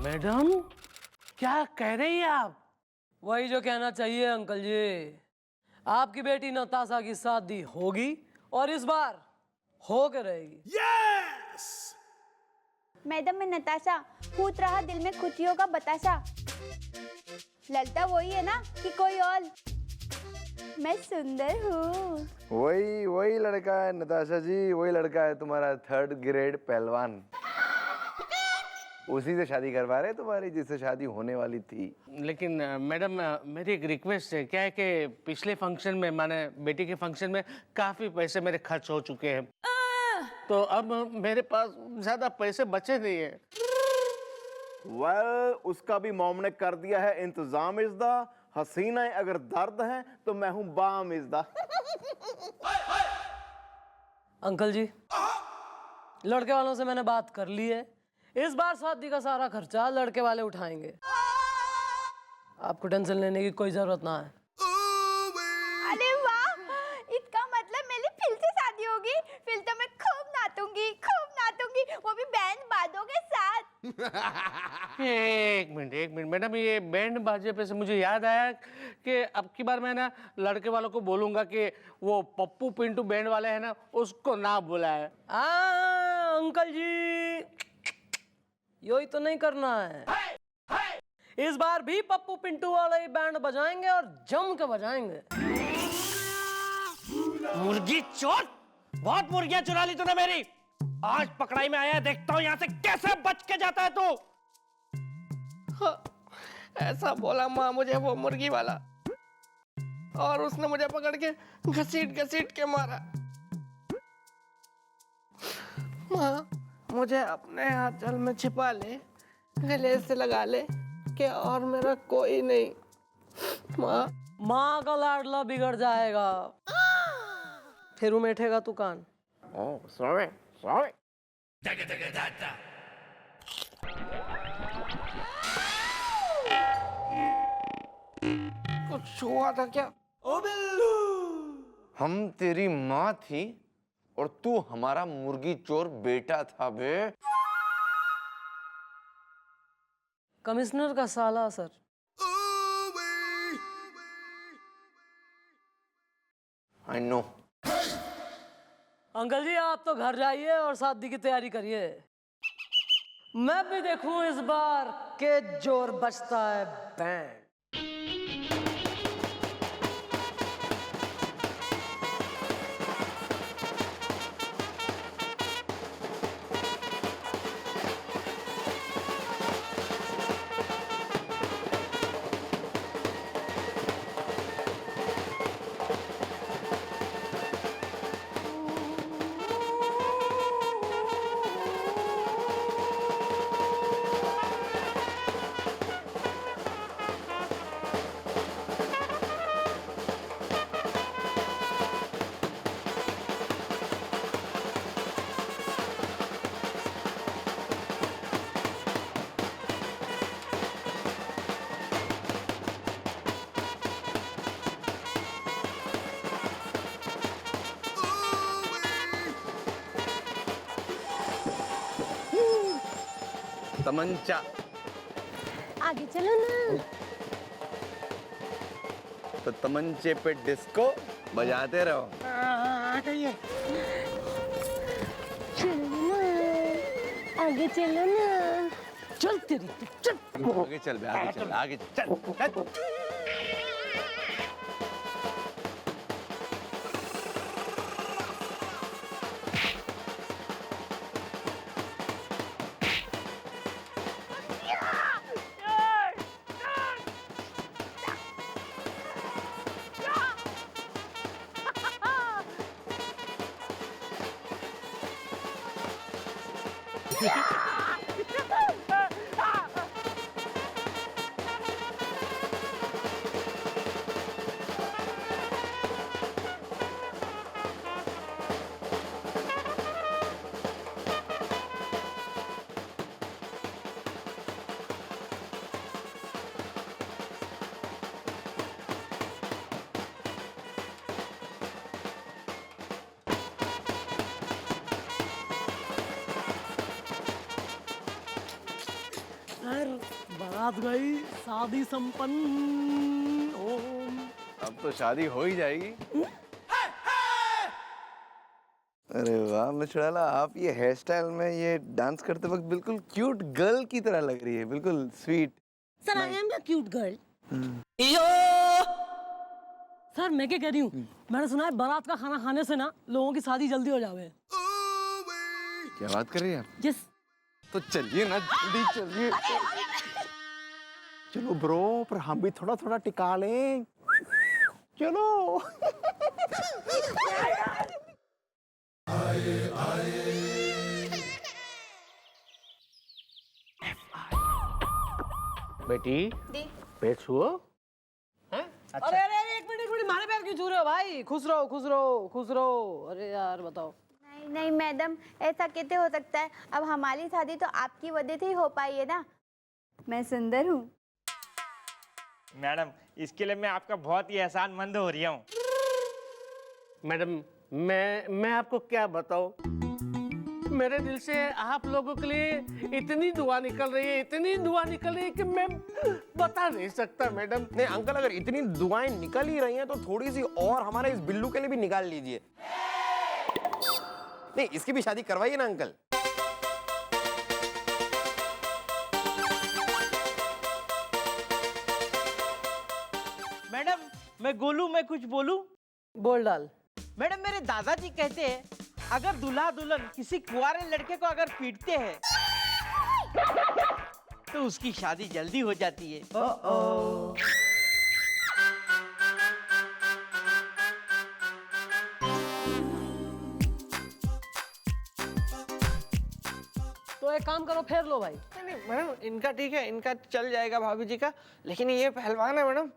Madam क्या कह रही हैं आप? वही जो कहना चाहिए अंकल जी। आपकी बेटी नताशा की शादी होगी और इस बार हो के रहेगी। यस! मैडम मैं नताशा, फूट रहा दिल में खुशियों का बताशा। ललता वही है ना कि कोई और? मैं सुंदर हूँ। वही लड़का है नताशा जी, वही लड़का है तुम्हारा 3rd ग्रेड पहलवान। उसी से शादी करवा रहे तुम्हारी, जिससे शादी होने वाली थी। लेकिन मैडम मेरी एक रिक्वेस्ट है। क्या है कि पिछले फंक्शन में, माने बेटी के फंक्शन में काफी पैसे मेरे खर्च हो चुके हैं, तो अब मेरे पास ज्यादा पैसे बचे नहीं है। वेल, उसका भी मॉम ने कर दिया है इंतजाम। इज़दा हसीना अगर दर्द है तो मैं हूँ बाम इज़दा। अंकल जी, लड़के वालों से मैंने बात कर ली है। इस बार शादी का सारा खर्चा लड़के वाले उठाएंगे। आपको टेंशन लेने की कोई जरूरत ना है। अरे वाह, इसका मतलब मेरी फिर से शादी होगी। फिर तो मैं खूब नाचूंगी, वो भी बैंड बाजों के साथ। एक मिनट मैडम, ये बैंड बाजे पे से मुझे याद आया कि अब की बार मैं ना लड़के वालों को बोलूंगा कि वो पप्पू पिंटू बैंड वाले हैं ना, उसको ना बुलाए। अंकल जी, यही तो नहीं करना है। इस बार भी पप्पू पिंटू वाले ही बैंड बजाएंगे और जम के बजाएंगे। मुर्गी चोर! बहुत मुर्गियां चुरा ली तूने मेरी। आज पकड़ाई में आया, देखता हूँ यहाँ से कैसे बच के जाता है तू। ऐसा बोला माँ मुझे वो मुर्गी वाला, और उसने मुझे पकड़ के घसीट के मारा। माँ, मुझे अपने आंचल में छिपा ले, गले से लगा ले कि और मेरा कोई नहीं। माँ का लाडला बिगड़ जाएगा, फिर उमेठेगा तू कान। Oh sorry. कुछ हुआ था क्या? ओ बिल्लू! हम तेरी माँ थी और तू हमारा मुर्गी चोर बेटा था बे। कमिश्नर का साला सर। I know. अंकल जी, आप तो घर जाइए और शादी की तैयारी करिए। मैं भी देखूं इस बार के जोर बजता है बैंड। तमंचा। आगे चलो ना। तो तमंचे पे डिस्को बजाते रहो। चलो ना, आगे चलो ना। चल तेरी, चल। आगे चल बे, आगे चल। खैर बारात गई, शादी संपन्न। ओम। अब तो शादी हो ही जाएगी। अरे वाह मिश्राला, आप ये हेयर स्टाइल में ये डांस करते वक्त बिल्कुल क्यूट गर्ल की तरह लग रही है, बिल्कुल sweet. Sir I am the cute girl. Sir मैं क्या कह रही हूँ, मैंने सुना है बारात का खाना खाने से ना लोगों की शादी जल्दी हो जावे। क्या बात कर रही है आप? यस। तो चलिए ना, जल्दी चलिए। चलो ब्रो, पर हम भी थोड़ा थोड़ा टिका लें। चलो। बेटी पैर छुओ। हैं? अच्छा। अरे अरे अरे, एक मिनट मारे पैर क्यों छू रहे हो भाई? खुश रहो खुश रहो खुश रहो। अरे यार बताओ। नहीं नहीं मैडम, ऐसा कैसे हो सकता है? अब हमारी शादी तो आपकी वजह से ही हो पाई है ना। मैं सुंदर हूँ। मैडम, इसके लिए मैं आपका बहुत ही एहसानमंद हो रही हूँ। मैडम मैं आपको क्या बताऊं, मेरे दिल से आप लोगों के लिए इतनी दुआ निकल रही है, इतनी दुआ निकल रही है कि मैं बता नहीं सकता मैडम। नहीं अंकल, अगर इतनी दुआएं निकल ही रही हैं तो थोड़ी सी और हमारे इस बिल्लू के लिए भी निकाल लीजिए। नहीं, इसकी भी शादी करवाइए ना अंकल। मैडम मैं गोलू, मैं कुछ बोलूं? बोल डाल। मैडम मेरे दादाजी कहते हैं, अगर दूल्हा दुल्हन किसी कुंवारे लड़के को अगर पीटते हैं तो उसकी शादी जल्दी हो जाती है। तो एक काम करो, फेर लो भाई। नहीं नहीं मैडम, इनका ठीक है, इनका चल जाएगा भाभी जी का, लेकिन ये पहलवान है मैडम।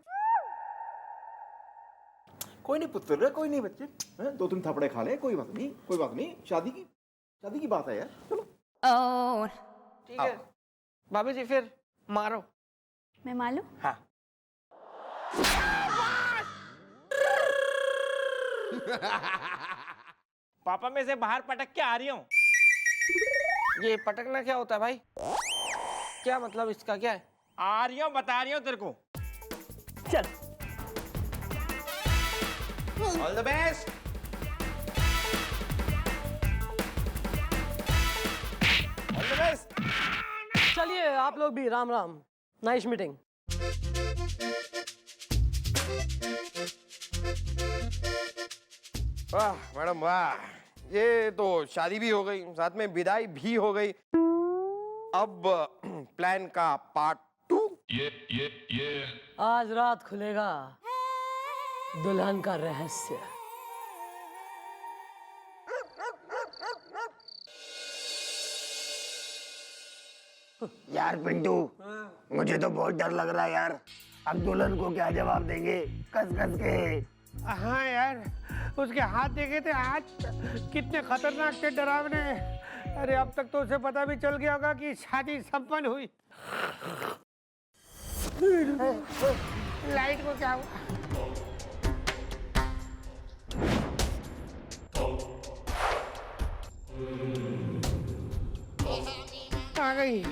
कोई नहीं पुत्र, कोई नहीं बच्चे, हैं? 2-3 थपड़े खा ले, कोई बात नहीं, कोई बात नहीं। शादी की बात है यार, चलो। ठीक है भाभी जी, फिर मारो। मैं मालूम। हाँ। पापा मैं से बाहर पटक के आ रही हूँ। ये पटकना क्या होता है भाई? क्या मतलब इसका क्या है? आ रही हूँ, बता रही हूँ तेरे को। चल। All the best. All the best. चलिए आप लोग भी, राम राम, नाइस मीटिंग। वाह मैडम वाह, ये तो शादी भी हो गई, साथ में विदाई भी हो गई। अब प्लान का पार्ट 2। आज रात खुलेगा दुल्हन का रहस्य। यार पिंटू, मुझे तो बहुत डर लग रहा है यार। अब दुल्हन को क्या जवाब देंगे? कस कस के। हाँ यार, उसके हाथ देखे थे आज, कितने खतरनाक थे, डरावने। अरे अब तक तो उसे पता भी चल गया होगा कि शादी संपन्न हुई। लाइट को क्या हुआ? आ गई।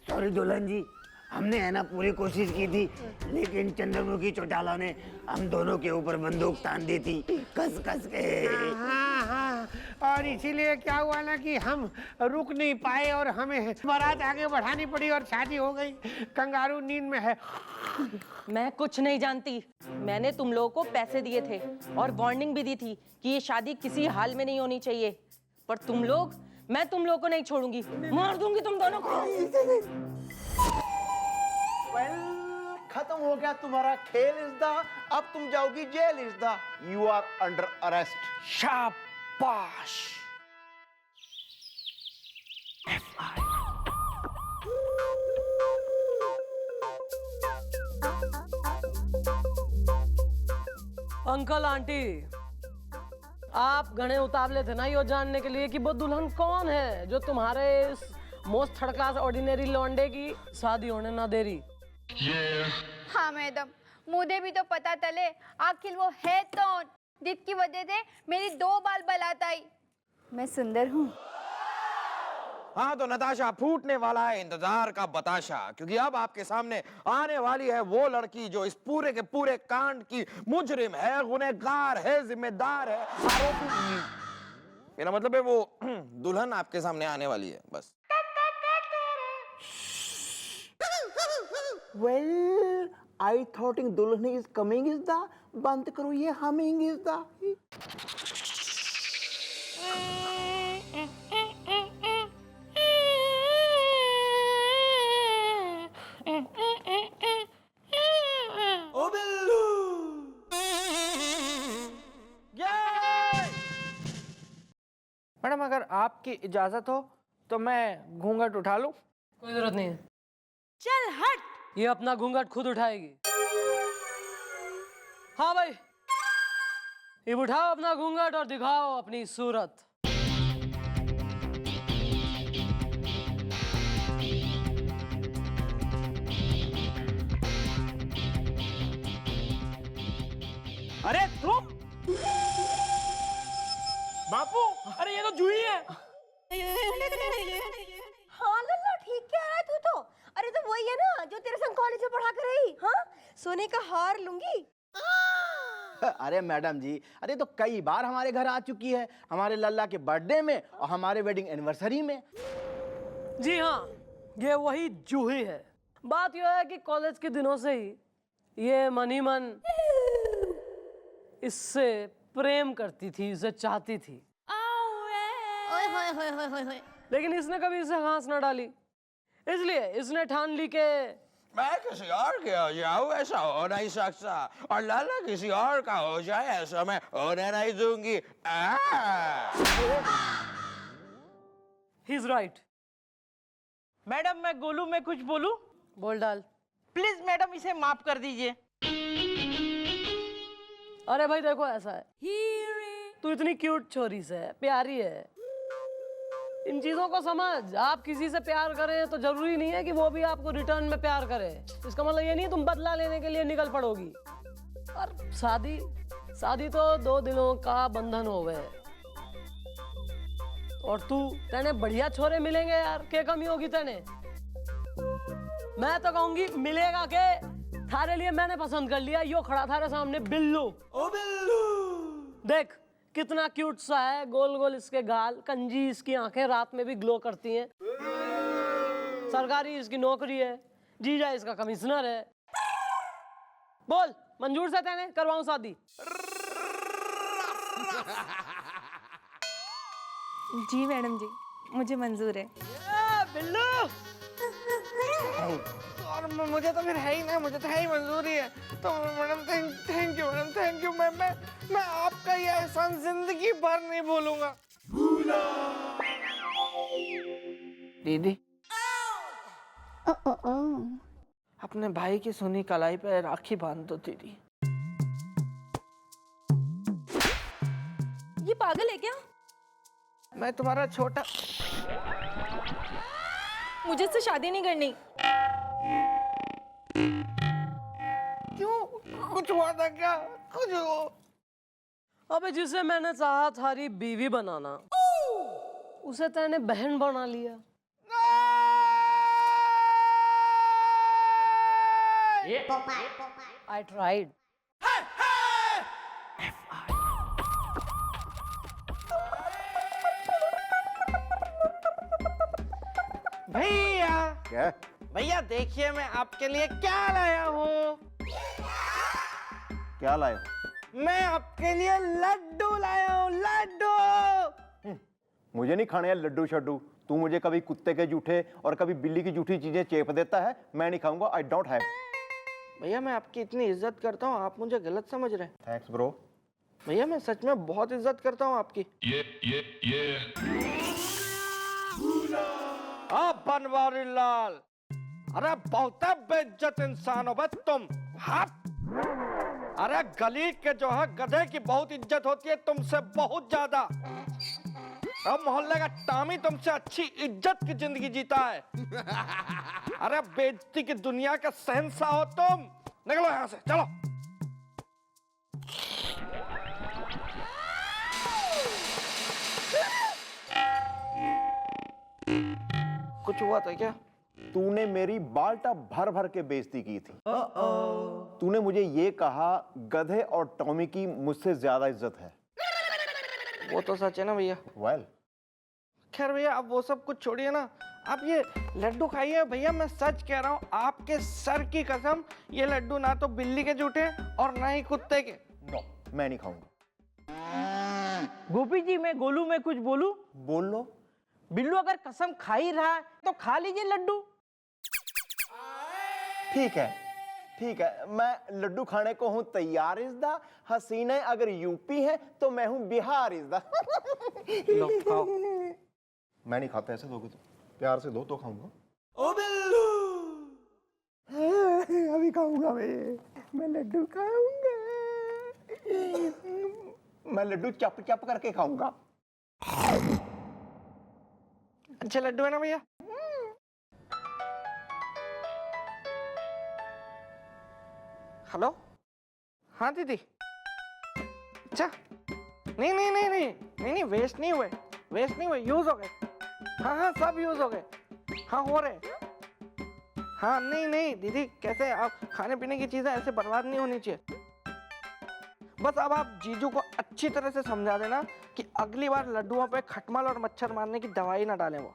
सॉरी दुल्हन जी, हमने है ना पूरी कोशिश की थी, लेकिन चंद्रमुखी चौटाला ने हम दोनों के ऊपर बंदूक तान दी थी, कस कस के। हाँ हाँ, और इसीलिए क्या हुआ ना कि हम रुक नहीं पाए और हमें बारात आगे बढ़ानी पड़ी और शादी हो गई। कंगारू नींद में है। मैं कुछ नहीं जानती। मैंने तुम लोगों को पैसे दिए थे और वार्निंग भी दी थी कि ये शादी किसी हाल में नहीं होनी चाहिए, पर तुम लोग, मैं तुम लोगों को नहीं छोड़ूंगी, मार दूंगी तुम दोनों को। खत्म हो गया तुम्हारा खेल इज़दा, अब तुम जाओगी जेल इज़दा। You are under arrest. शाबाश। अंकल आंटी, आप घने उतावले थे ना ये जानने के लिए कि वो दुल्हन कौन है जो तुम्हारे इस मोस्ट थर्ड क्लास ऑर्डिनरी लौंडे की शादी होने ना दे रही। हाँ मैडम, मुझे भी तो पता चले आखिर वो है कौन जिसकी वजह से मेरी 2 बाल बलात आई। मैं सुंदर हूँ। हाँ तो नताशा, फूटने वाला है इंतजार का बताशा, क्योंकि अब आपके सामने आने वाली है वो लड़की जो इस पूरे के पूरे कांड की मुजरिम है, गुनहगार है, जिम्मेदार है, आरोपी। मेरा मतलब है वो दुल्हन आपके सामने आने वाली है, बस। Well, I thought in दुल्हन is coming is the बंद करो ये humming is the मैडम अगर आपकी इजाजत हो तो मैं घूंघट उठा लूं? कोई जरूरत नहीं है, चल हट। ये अपना घूंघट खुद उठाएगी। हाँ भाई, ये उठाओ अपना घूंघट और दिखाओ अपनी सूरत। अरे तुम बापू, अरे ये तो जूही है। हाँ लल्ला, ठीक कह रहा है तू तो। अरे तो वही है ना जो तेरे संग कॉलेज में पढ़ा कर रही। हाँ, सोने का हार लूंगी। अरे मैडम जी, अरे तो कई बार हमारे घर आ चुकी है, हमारे लल्ला के बर्थडे में और हमारे वेडिंग एनिवर्सरी में। जी हाँ, ये वही जूही है। बात यह है कि कॉलेज के दिनों से ही ये मन ही मन इससे प्रेम करती थी, इसे चाहती थी, ओए होए होए होए होए होए। लेकिन इसने कभी इसे घास न डाली। इसलिए इसने ठान ली के मैं किसी और के हो जाऊं, ऐसा हो नहीं सकता, और लाला किसी और का हो जाए, ऐसा मैं होने नहीं दूंगी। He is right. मैडम मैं गोलू में कुछ बोलूं? बोल डाल। प्लीज मैडम इसे माफ कर दीजिए। अरे भाई देखो, ऐसा है, तू इतनी क्यूट छोरी से है, प्यारी है, इन चीजों को समझ। आप किसी से प्यार करें तो जरूरी नहीं है कि वो भी आपको रिटर्न में प्यार करे। इसका मतलब ये नहीं तुम बदला लेने के लिए निकल पड़ोगी। और शादी तो 2 दिनों का बंधन हो गए, और तू तेने बढ़िया छोरे मिलेंगे यार, क्या कमी होगी तेने? मैं तो कहूंगी मिलेगा के, थारे लिए मैंने पसंद कर लिया। यो खड़ा थारे सामने बिल्लू। ओ बिल्लू, देख कितना क्यूट सा है, गोल गोल इसके गाल, कंजी इसकी आंखें, रात में भी ग्लो करती हैं, सरकारी इसकी नौकरी है, जीजा इसका कमिश्नर है। बोल, मंजूर से तेने करवाऊं शादी? जी मैडम जी, मुझे मंजूर है। बिल्लू, और मुझे तो फिर है ही ना, मुझे तो है ही मंजूरी है। तो madam thank you madam, thank you. मैं आपका ये एहसान जिंदगी भर नहीं भूलूंगा। दीदी, अपने भाई की सुनी कलाई पे राखी बांध दो दीदी। ये पागल है क्या? मैं तुम्हारा छोटा, मुझे इससे शादी नहीं करनी। क्यों, कुछ हुआ था क्या? कुछ हो? अबे जिसे मैंने चाहा थारी बीवी बनाना, उसे तेने बहन बना लिया। I tried. भैया, क्या? भैया देखिए मैं आपके लिए क्या लाया हूँ। क्या लाए? मैं आपके लिए लड्डू लाया हूँ, लड्डू। मुझे नहीं खाने यार लड्डू शड्डू। तू मुझे कभी कुत्ते के जूठे और कभी बिल्ली की जूठी चीजें चेप देता है, मैं नहीं खाऊंगा। I don't have. भैया मैं आपकी इतनी इज्जत करता हूँ, आप मुझे गलत समझ रहे हैं। Thanks bro. भैया मैं सच में बहुत इज्जत करता हूँ आपकी। बनवारी लाल, अरे बहुत बेइज्जत इंसान हो बे तुम। हट। अरे गली के जो है गधे की बहुत इज्जत होती है, तुमसे बहुत ज्यादा। अब मोहल्ले का टामी तुमसे अच्छी इज्जत की जिंदगी जीता है। अरे बेइज्जती की दुनिया का शहंशाह हो तुम। निकलो यहाँ से, चलो। कुछ हुआ था क्या? तूने मेरी बाल्टा भर भर के बेइज्जती की थी। तूने मुझे ये कहा गधे और टॉमी की मुझसे ज्यादा इज्जत है। वो तो सच है ना भैया। वेल खैर भैया अब वो सब कुछ छोड़िए ना, आप ये लड्डू खाइए। भैया मैं सच कह रहा हूँ, आपके सर की कसम, ये लड्डू ना तो बिल्ली के झूठे और ना ही कुत्ते के। नो, मैं नहीं खाऊंगा। गोपी जी, मैं गोलू में कुछ बोलूं? बोल लो। बिल्लू अगर कसम खा ही रहा है तो खा लीजिए लड्डू। ठीक है, ठीक है, मैं लड्डू खाने को हूं तैयार इज़दा। हसीने अगर यूपी है तो मैं हूं बिहार इज़दा। लो खाओ। मैं नहीं खाता, ऐसे दोगे तो प्यार से दो तो खाऊंगा। ओ बिल्लू, अभी खाऊंगा मैं लड्डू खाऊंगा। मैं लड्डू चप चप करके खाऊंगा। अच्छे लड्डू है ना भैया? हेलो, हाँ दीदी। अच्छा, नहीं, वेस्ट नहीं हुए, यूज हो गए। हाँ सब यूज हो गए। हाँ हो रहे। हाँ नहीं दीदी, कैसे आप खाने पीने की चीजें ऐसे बर्बाद नहीं होनी चाहिए। बस अब आप जीजू को अच्छी तरह से समझा देना कि अगली बार लड्डुओं पे खटमल और मच्छर मारने की दवाई ना डालें वो।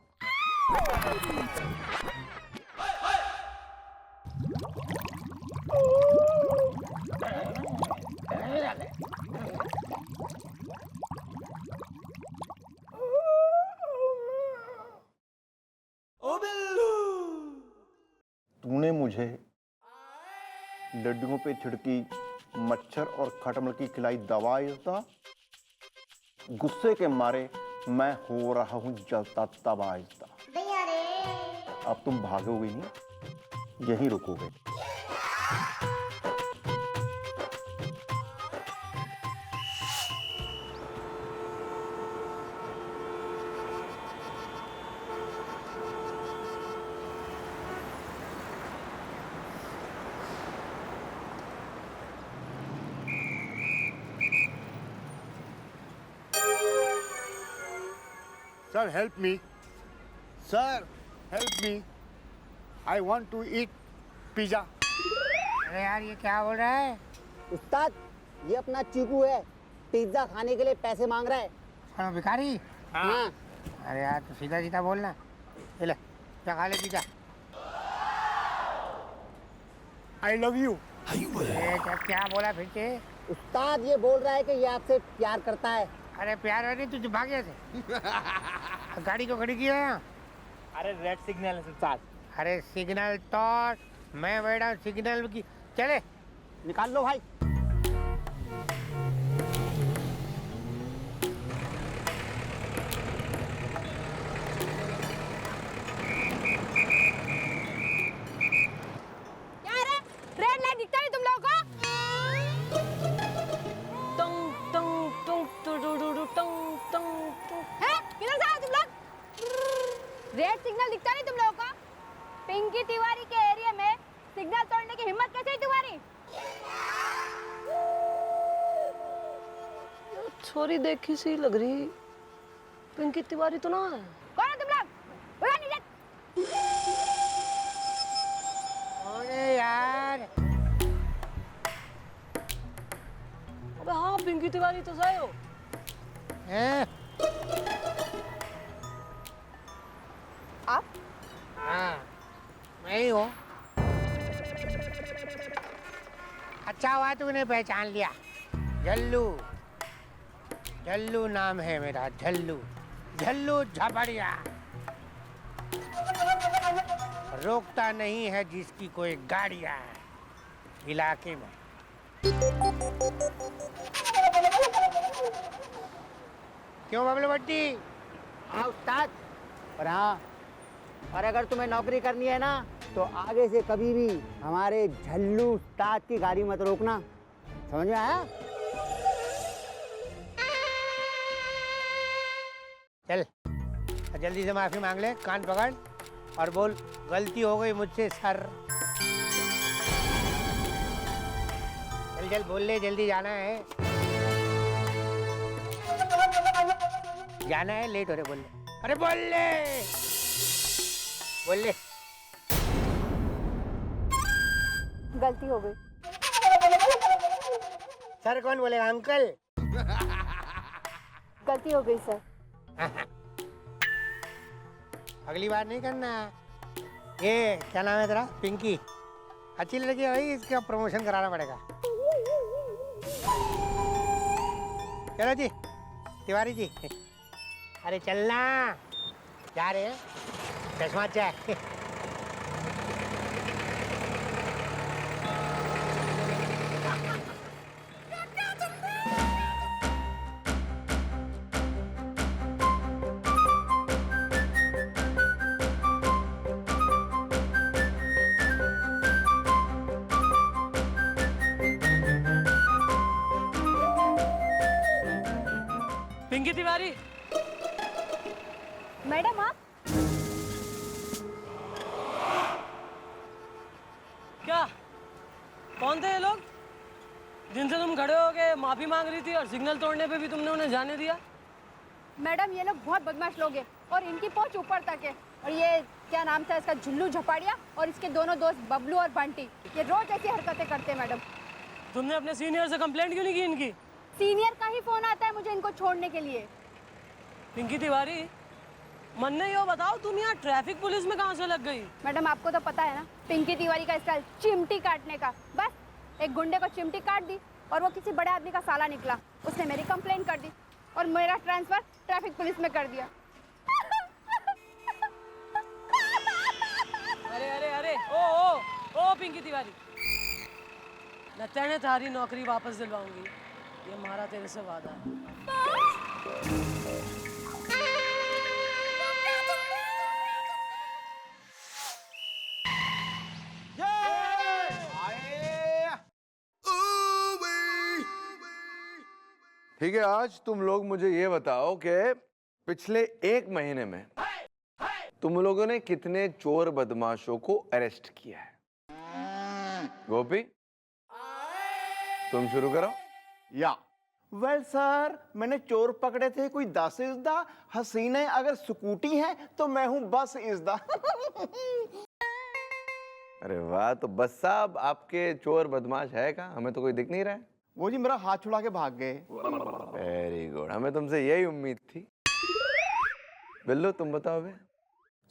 तूने मुझे लड्डुओं पे छिड़की मच्छर और खटमल की खिलाई दवा इज़दा। गुस्से के मारे मैं हो रहा हूं जलता तवा इज़दा। अब तुम भागोगे नहीं, यहीं रुकोगे। Sir, help me. Sir, help me. I want to eat pizza. अरे यार ये क्या बोल रहा है? उस्ताद, ये अपना चीकू है, पिज्जा खाने के लिए पैसे मांग रहा है। हाँ, भिखारी? हाँ। अरे यार तो सीधा सीधा बोलना। ये ले, जा खा ले पिज्जा। I love you. क्या बोला फिर से? उस्ताद ये बोल रहा है कि ये आपसे प्यार करता है। अरे प्यार है नहीं, तुझे भाग गया थे। गाड़ी को खड़ी किया है? अरे रेड सिग्नल है उस्ताद। अरे सिग्नल तो मैं बैठा सिग्नल की। चले निकाल लो भाई। क्या रे? रेड लाइट दिखता नहीं तुम लोगों को? टंग टंग टंग टुडुडुडु टंग टंग टंग। हैं? किधर से आए तुम लोग? रेड सिग्नल दिखता नहीं तुम लोगों को? पिंकी तिवारी के एरिया में सिग्नल तोड़ने की हिम्मत कैसे हुई तुम्हारी? छोरी देखी सी लग रही, पिंकी तिवारी तो ना है। कौन है तुम लोग? उड़ा नीचे। अरे यार अबे हाँ, पिंकी तिवारी तो सही हो। हैं? आप? हाँ मैं ही हूँ। अच्छा हुआ तूने पहचान लिया। झल्लू, झल्लू नाम है मेरा, झल्लू, झल्लू झपड़िया। रोकता नहीं है जिसकी कोई गाड़ियाँ इलाके में। क्यों बबलू भट्टी? हाँ उस्ताद। और हाँ, और अगर तुम्हें नौकरी करनी है ना तो आगे से कभी भी हमारे झल्लू उस्ताद की गाड़ी मत रोकना, समझ में आया? चल जल्दी से माफी मांग ले, कान पकड़ और बोल गलती हो गई मुझसे सर। चल चल बोल ले, जल्दी जाना है, जाना है, लेट हो रहे, बोल ले। अरे बोल ले। बोल ले। गलती हो गई। सर कौन बोलेगा? अंकल। गलती हो गई सर। अगली बार नहीं करना। ये क्या नाम है तेरा? पिंकी। अच्छी लड़की है भाई, इसका प्रमोशन कराना पड़ेगा। चलो जी तिवारी जी। अरे चलना, जा रहे हैं चश्मा चाय। पिंकी तिवारी, मैडम आप? क्या कौन थे ये लोग जिनसे तुम खड़े हो के माफी मांग रही थी और सिग्नल तोड़ने पे भी तुमने उन्हें जाने दिया? मैडम ये लोग बहुत बदमाश लोग हैं और इनकी पहुंच ऊपर तक है। और ये क्या नाम था इसका, झुल्लू झपाड़िया, और इसके दोनों दोस्त बबलू और बंटी, ये रोज ऐसी हरकतें करते हैं मैडम। तुमने अपने सीनियर से कंप्लेंट क्यों नहीं की इनकी? सीनियर का ही फोन आता है मुझे इनको छोड़ने के लिए। पिंकी तिवारी, मन ने यो बताओ तुम यहाँ ट्रैफिक पुलिस में कहाँ से लग गई? मैडम आपको तो पता है ना पिंकी तिवारी का स्टाइल चिमटी काटने का। बस एक गुंडे को चिमटी काट दी और वो किसी बड़े आदमी का साला निकला, उसने मेरी कंप्लेंट कर दी और मेरा ट्रांसफर ट्रैफिक पुलिस में कर दिया। अरे अरे अरे ओ पिंकी तिवारी, मैं तेने तारी नौकरी वापस दिलवाऊंगी, ये हमारा तेरे से वादा है। ठीक है, आज तुम लोग मुझे ये बताओ कि पिछले 1 महीने में तुम लोगों ने कितने चोर बदमाशों को अरेस्ट किया है? गोपी तुम शुरू करो। या वेल सर, मैंने चोर पकड़े थे कोई 10 इज़दा, हसीने अगर स्कूटी है तो मैं हूं बस इज़दा। अरे वाह, तो बस साहब आपके चोर बदमाश है कहाँ? हमें तो कोई दिख नहीं रहा है। वो जी मेरा हाथ छुड़ा के भाग गए। वेरी गुड, हमें तुमसे यही उम्मीद थी। बिल्लू तुम बताओ बे।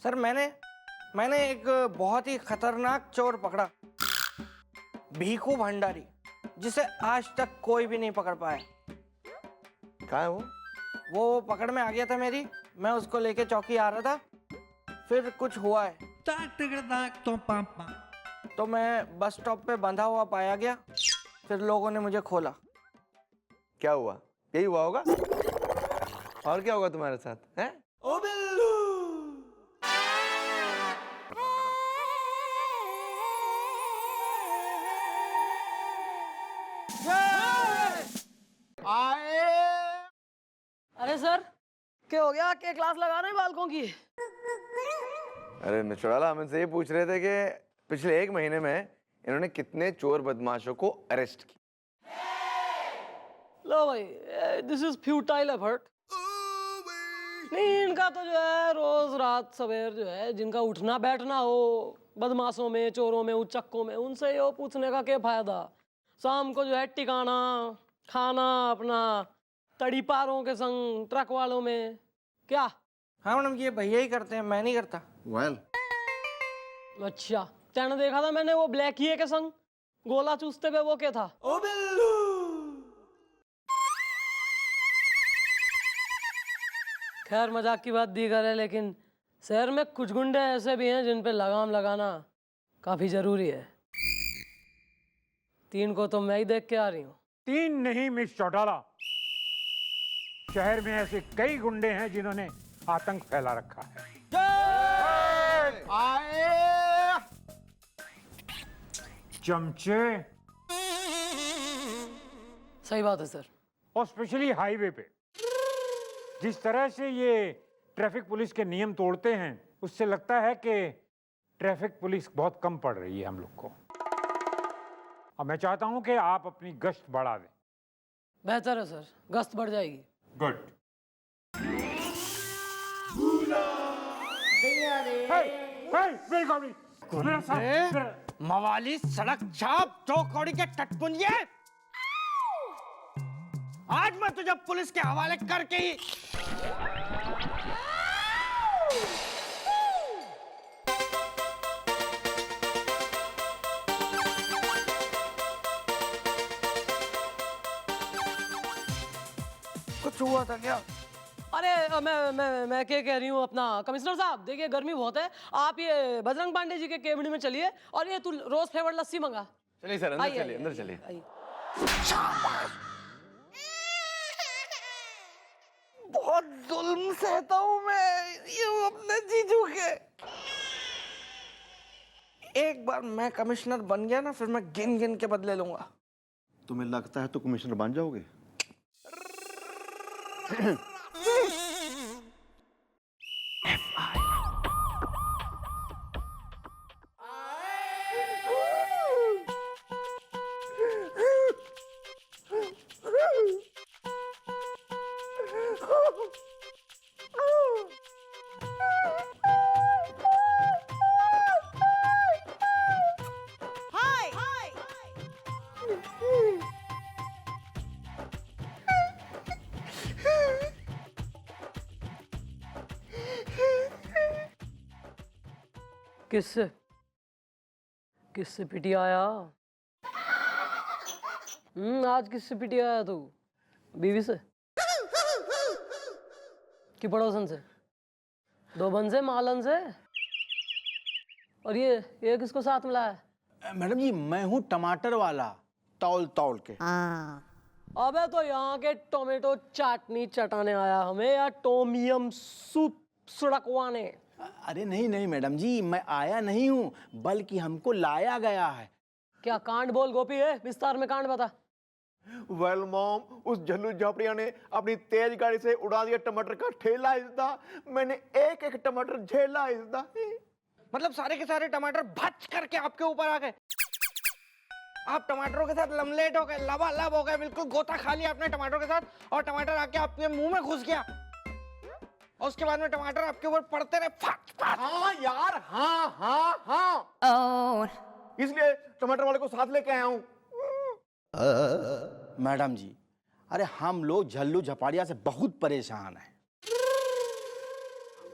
सर मैंने एक बहुत ही खतरनाक चोर पकड़ा, भीखू भंडारी, जिसे आज तक कोई भी नहीं पकड़ पाया। कहाँ है वो पकड़ में आ गया था मेरी, मैं उसको लेके चौकी आ रहा था, फिर कुछ हुआ है तो मैं बस स्टॉप पे बंधा हुआ पाया गया, फिर लोगों ने मुझे खोला। क्या हुआ? यही हुआ होगा, और क्या होगा तुम्हारे साथ? हैं? ओ बिल्लू। अरे सर, क्या हो गया? क्या क्लास लगा रहे हैं बालकों की? अरे मिश्राला, हम इनसे ये पूछ रहे थे कि पिछले 1 महीने में इन्होंने कितने चोर बदमाशों को अरेस्ट किया। लो भाई, दिस इज फ्यूटाइल एफर्ट। नहीं, इनका तो जो है रोज रात सवेर जो है जिनका उठना बैठना हो बदमाशों में, चोरों में, उचक्कों में, उनसे यो पूछने का क्या फायदा? शाम को जो है टिकाना खाना अपना तड़ी पारों के संग ट्रक वालों में। क्या? हाँ मैडम, ये भैया ही करते हैं, मैं नहीं करता। वेल अच्छा, तेने देखा था मैंने वो ब्लैक ही के संग गोला चूसते हुए, वो क्या था? ओ बिल्लू। खैर मजाक की बात दी करे, लेकिन शहर में कुछ गुंडे ऐसे भी हैं जिन पे लगाम लगाना काफी जरूरी है। 3 को तो मैं ही देख के आ रही हूँ। 3 नहीं मिस चौटाला, शहर में ऐसे कई गुंडे हैं जिन्होंने आतंक फैला रखा है। चमचे। सही बात है सर। और स्पेशली हाईवे पे जिस तरह से ये ट्रैफिक पुलिस के नियम तोड़ते हैं, उससे लगता है कि ट्रैफिक पुलिस बहुत कम पड़ रही है हम लोग को। अब मैं चाहता हूं कि आप अपनी गश्त बढ़ा दें। बेहतर है सर, गश्त बढ़ जाएगी। गुड। मेरी कॉपी मेरा साथ मवाली सड़क छाप 2 कौड़ी के टटपुंजे। आज मैं तुझे पुलिस के हवाले करके ही कुछ हुआ था क्या? अरे मैं क्या कह रही हूँ अपना कमिश्नर साहब, देखिए गर्मी बहुत है, आप ये बजरंग पांडे जी के केबिन में चलिए और ये तू रोज फ्लेवर लस्सी मंगा। चलिए सर, अंदर आइए, चलिए, आइए, अंदर चलिए। आइए। बहुत जुल्म सहता हूं मैं ये अपने जीजू के। एक बार मैं कमिश्नर बन गया ना, फिर मैं गिन गिन के बदले लूंगा। तुम्हें लगता है तो कमिश्नर बन जाओगे? किससे किससे पिटी आया? आज किससे पिटी आया तू? बीवी से कि पड़ोसन से? दो बन से, मालन से? और ये किसको साथ मिला है? मैडम जी मैं हूँ टमाटर वाला, तौल तौल के। अबे तो यहाँ के टोमेटो चाटनी चटाने आया हमें या टोमियम सूप सुड़कवाने? अरे नहीं नहीं मैडम जी, मैं आया नहीं हूँ बल्कि हमको लाया गया है। क्या कांड बोल गोपी है, विस्तार में कांड बता। वेल मॉम, उस झल्लू झापड़िया ने अपनी तेज गाड़ी से उड़ा दिया टमाटर का ठेला हिस्सा। मैंने एक एक टमाटर झेला हिस्सा। मतलब सारे के सारे टमाटर भच करके आपके ऊपर आ गए। आप टमाटरों के साथ लमलेट हो गए, लबालब हो गए, बिल्कुल गोता खा लिया आपने टमाटरों के साथ, और टमाटर आके आपके मुंह में घुस गया और उसके बाद में टमाटर आपके ऊपर पड़ते रहे। फट फट। हाँ यार, हाँ हाँ हाँ। इसलिए टमाटर वाले को साथ लेके आया हूँ। मैडम जी, अरे हम लोग झल्लू झपाड़िया से बहुत परेशान हैं।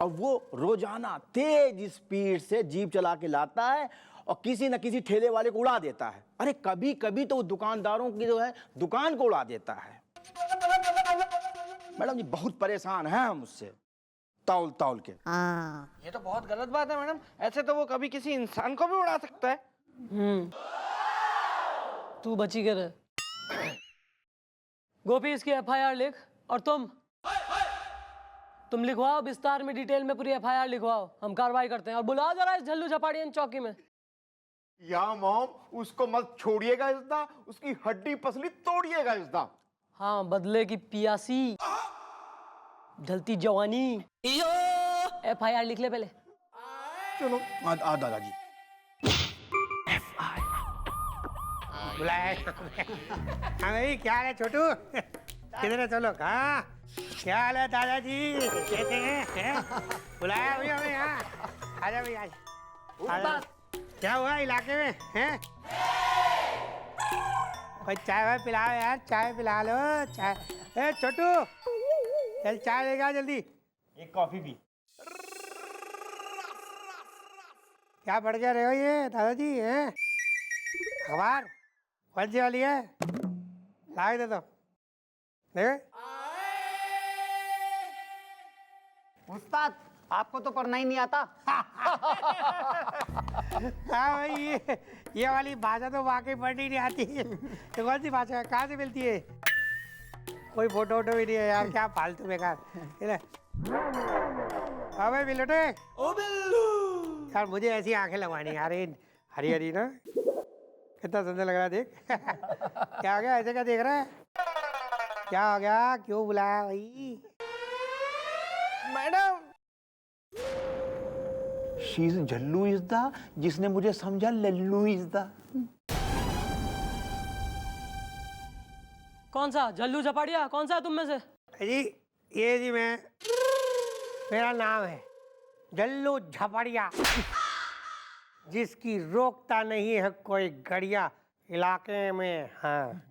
और वो रोजाना तेज स्पीड से जीप चला के लाता है और किसी न किसी ठेले वाले को उड़ा देता है। अरे कभी कभी तो वो दुकानदारों की जो है दुकान को उड़ा देता है। मैडम जी बहुत परेशान हैं हम उससे, तौल तौल के। ये तो बहुत गलत बात है मैडम, ऐसे तो वो कभी किसी इंसान को भी उड़ा सकता है। तू बची के रहे। गोपी इसकी एफआईआर लिख, और तुम लिखवाओ विस्तार में, डिटेल में पूरी एफआईआर लिखवाओ, हम कार्रवाई करते हैं। और बुलाओ जरा इस झल्लू झपाड़ियन चौकी में। या मॉम, उसको मत छोड़िएगा इसदा, उसकी हड्डी पसली तोड़िएगा इसदा। हाँ, बदले की पियासी ढलती जवानी। एफआईआर लिख ले पहले। चलो दादाजी। बुलाया हाँ भाई, क्या हाल है छोटू? किधर है चलो? हाँ क्या हाल है दादाजी, कैसे हैं? बुलाया भैया हमें यहाँ। आजा भाई आजा। क्या हुआ इलाके में हैं? कोई चाय वाय पिलाओ यार, चाय पिला लो। चाय, ए छोटू चल चाय लेगा जल्दी। एक कॉफी भी। क्या पढ़ के रहे हो ये दादाजी हैं? अखबार कौन सी वाली है? ला के दे दो। उस्ताद आपको तो पढ़ना ही नहीं आता। हाँ भाई, ये वाली भाषा तो वाकई पढ़नी नहीं आती। तो कौन सी भाषा है, कहाँ से मिलती है? कोई फोटो वोटो भी नहीं है यार, क्या फालतू बेकार। हाँ भाई बिल्लू, ओ बिल्लू यार, मुझे ऐसी आंखें लगवानी यार, हरी हरी ना, कितना सुंदर लग रहा है। देख क्या हो गया, ऐसे क्या देख रहा है? क्या हो गया, क्यों बुलाया भाई? मैडम शी इज झल्लू इज़दा, जिसने मुझे समझा लल्लू इज़दा। कौन सा झल्लू झपाड़िया, कौन सा तुम में से? जी ये जी मैं, मेरा नाम है जल्लू झपड़िया, जिसकी रोकता नहीं है कोई गड़िया इलाके में। हाँ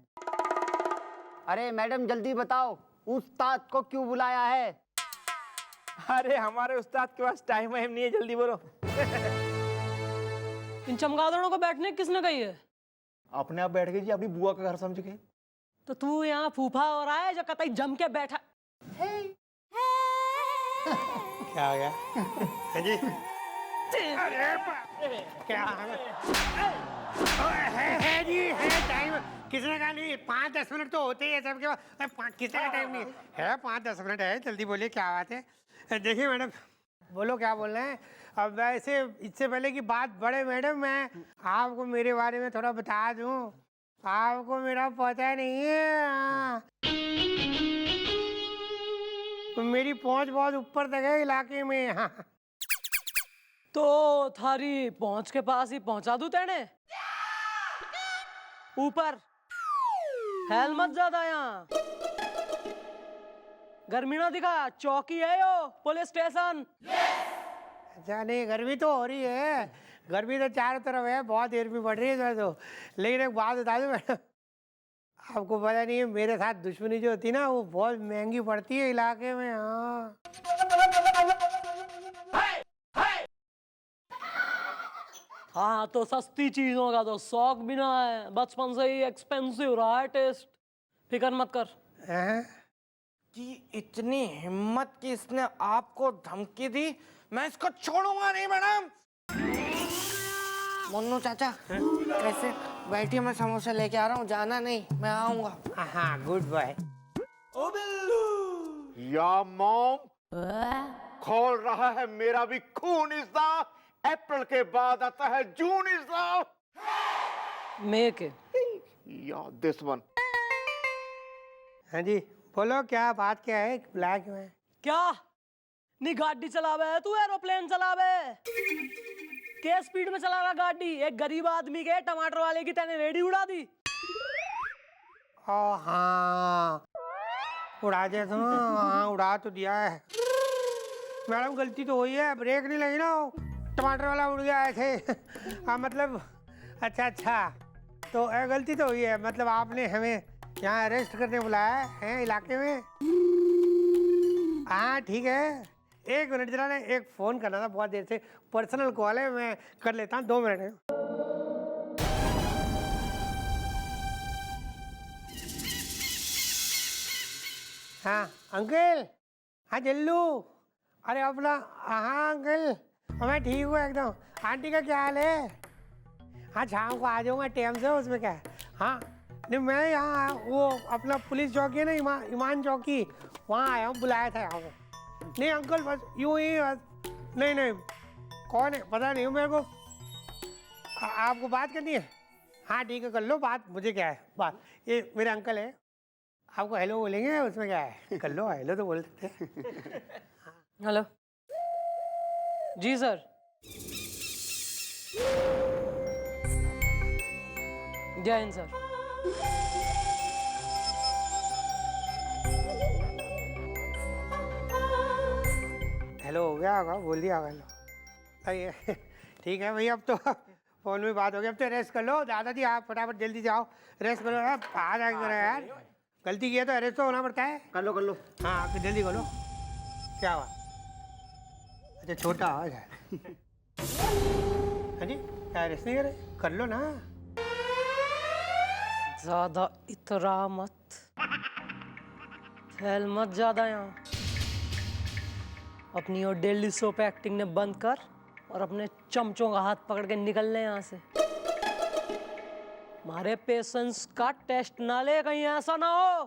अरे मैडम जल्दी बताओ, उस्ताद को क्यों बुलाया है? अरे हमारे उस्ताद के पास टाइम नहीं है, जल्दी बोलो। इन चमगादड़ों को बैठने किसने कही है? अपने आप बैठ गए जी, अपनी बुआ का घर समझ के। तो तू यहाँ फूफा हो रहा है जो कतई जम के बैठा। क्या हो गया? हाँ जी क्या है जी? है टाइम? किसने कहा नहीं? 5-10 मिनट तो होते ही है सबके पास। किसने का टाइम नहीं है? 5-10 मिनट है, जल्दी बोलिए क्या बात है। देखिए मैडम, बोलो क्या बोल रहे हैं। अब वैसे इससे पहले की बात बढ़े मैडम, मैं आपको मेरे बारे में थोड़ा बता दूं। आपको मेरा पता नहीं है। तो मेरी पहुंच बहुत ऊपर तक है इलाके में। हाँ तो थारी पहुंच के पास ही पहुंचा दूं तेने? ऊपर हेल मत ज्यादा यहाँ। गर्मी ना दिखा, चौकी है यो, पुलिस स्टेशन। अच्छा नहीं, गर्मी तो हो रही है, गर्मी तो चारों तरफ है, बहुत देर भी बढ़ रही है तो। लेकिन एक बात बता दूं मैडम, आपको पता नहीं है मेरे साथ दुश्मनी जो होती है ना, वो बहुत महंगी पड़ती है इलाके में। हाँ हाँ तो सस्ती चीजों का तो शौक भी ना है, बचपन से ही एक्सपेंसिव रहा है टेस्ट। फिक्र मत कर। कि इतनी हिम्मत कि इसने आपको धमकी दी, मैं इसको छोड़ूंगा नहीं मैडम। मुन्नू चाचा कैसे बैठिए, मैं समोसा लेके आ रहा हूँ, जाना नहीं, मैं आऊंगा। हाँ गुड बाय। या मॉम, खोल रहा है मेरा भी खून इस्ता। अप्रैल के बाद आता है जून इस्ता। मेक या दिस वन। हाँ जी बोलो क्या बात क्या है, ब्लैक में क्या नहीं गाड़ी चलावे है तू? एरोप्लेन चलावे के स्पीड में चला रहा गाड़ी? एक गरीब आदमी के टमाटर वाले की तेने रेडी उड़ा दी। ओ हाँ उड़ा दिया तो। हाँ उड़ा तो दिया है मैडम, गलती तो हुई है, ब्रेक नहीं लगी ना, टमाटर वाला उड़ गया थे। हाँ मतलब अच्छा तो गलती तो हुई है, मतलब आपने हमें यहाँ अरेस्ट करने बुलाया है इलाके में। हाँ ठीक है, 1 मिनट जरा ना, एक फ़ोन करना था बहुत देर से, पर्सनल कॉल है, मैं कर लेता हूँ, 2 मिनट में। हाँ अंकल, हाँ जल्लू, अरे अपना, हाँ अंकल मैं ठीक हूँ एकदम। आंटी का क्या हाल है? हाँ शाम को आ जाऊँगा टाइम से, उसमें क्या है। हाँ नहीं मैं यहाँ वो अपना पुलिस चौकी है ना, ईमान चौकी, वहाँ आया हूँ, बुलाया था यहाँ को। नहीं अंकल बस यूँ ही नहीं कौन है पता नहीं मेरे को। आपको बात करनी है? हाँ ठीक है कर लो बात, मुझे क्या है बात। ये मेरे अंकल है, आपको हेलो बोलेंगे, उसमें क्या है, कर लो हेलो तो बोल सकते हैं। हेलो जी सर। जय हिंद सर। हेलो हो गया होगा, बोल दिया होगा हेलो। ठीक है भैया, अब तो फोन में बात हो गई, अब तो रेस्ट कर लो। दादाजी आप फटाफट जल्दी जाओ, रेस्ट करो यार, आ जाएगा यार, गलती की है तो अरेस्ट तो होना पड़ता है। कर लो। हाँ तो जल्दी करो। क्या हुआ? अच्छा छोटा आवाज है। हाँ जी क्या अरेस्ट नहीं करे? कर लो ना। ज्यादा इतरा मत, फैल मत ज्यादा यहाँ। अपनी और डेली सोप एक्टिंग ने बंद कर और अपने चमचों का हाथ पकड़ के निकल ले यहाँ से। हमारे पेशेंस का टेस्ट ना ले, कहीं ऐसा ना हो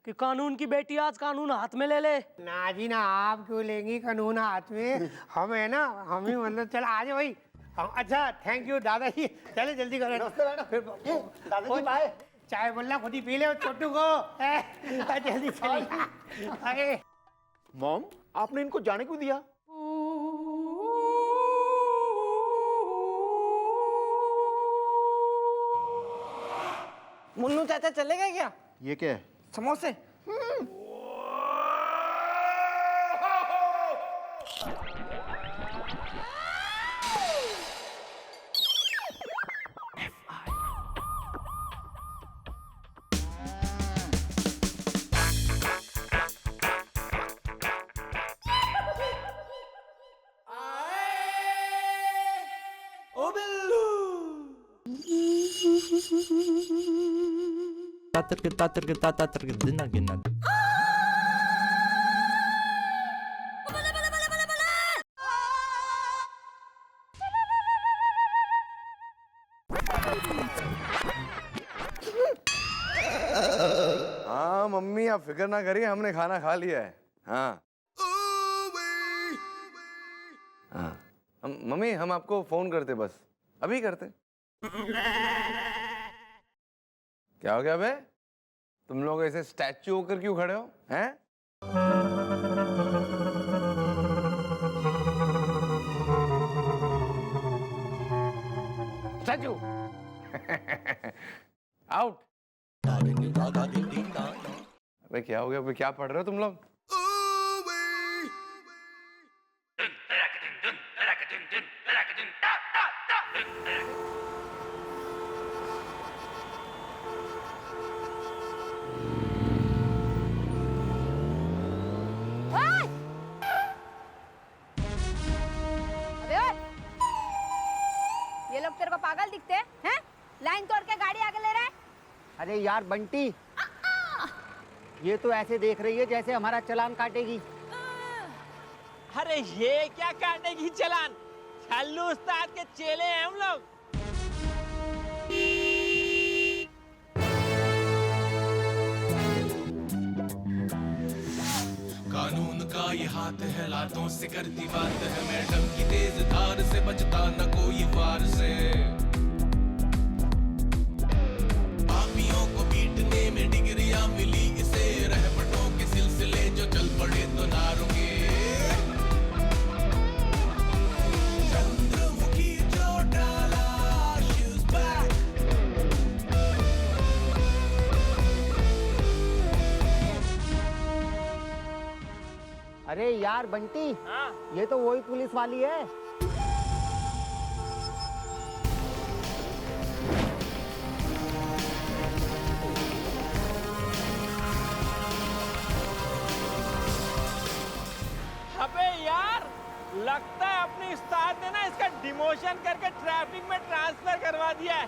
कि कानून की बेटी आज कानून हाथ में ले ले। ना जी ना, आप क्यों लेंगी कानून हाथ में? हम है ना, हम ही मतलब। चल आ जाओ भाई। अच्छा थैंक यू दादाजी, चले जल्दी करो। दादाजी बाय। चाय बोलना खुद ही पी ले छोटू को। जल्दी चलिए। अरे मॉम, आपने इनको जाने क्यों दिया? मुन्नू चाचा चलेगा क्या? ये क्या है? समोसे। हाँ मम्मी आप फिक्र ना करिए, हमने खाना खा लिया है। हाँ हाँ मम्मी हम आपको फोन करते, बस अभी करते। क्या हो गया बे? तुम लोग ऐसे स्टैच्यू होकर क्यों खड़े हो हैं? Statue out. अबे क्या हो गया? अबे क्या पढ़ रहे हो तुम लोग? अबे ओए! ये लोग तेरे को पागल दिखते हैं? लाइन तोड़ के गाड़ी आगे ले रहा है। अरे यार बंटी, ये तो ऐसे देख रही है जैसे हमारा चालान काटेगी। अरे ये क्या काटेगी चालान? छल्लू उस्ताद के चेले हैं हम लोग। कानून का ये हाथ है, लातों से करती बात है, मैडम की तेज धार से बचता न कोई वार से। पापियों को पीटने में डिग्रियां मिली इसे, रहमतों के सिलसिले जो चल पड़े तो ना रुके। चंद्रमुखी जो डाला, she's back। अरे यार बंटी, ये तो वही पुलिस वाली है। अबे यार, लगता है अपने उस्ताद ने ना इसका डिमोशन करके ट्रैफिक में ट्रांसफर करवा दिया है।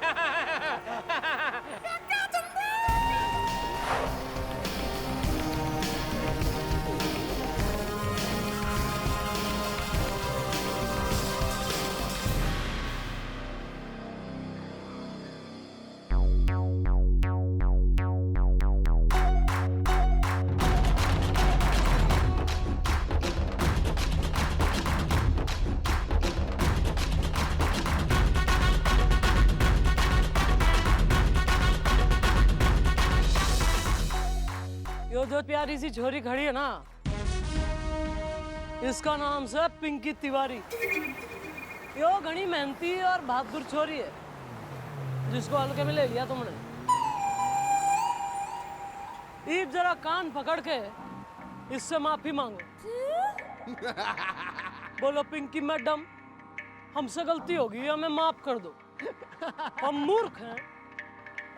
यो जो प्यारी सी छोरी खड़ी है ना, इसका नाम से पिंकी तिवारी। यो घनी मेहनती और बहादुर छोरी है, जिसको हल्के में ले लिया तुमने। ईब जरा कान पकड़ के इससे माफी मांगो। बोलो पिंकी मैडम, हमसे गलती होगी, हमें माफ कर दो। हम मूर्ख हैं,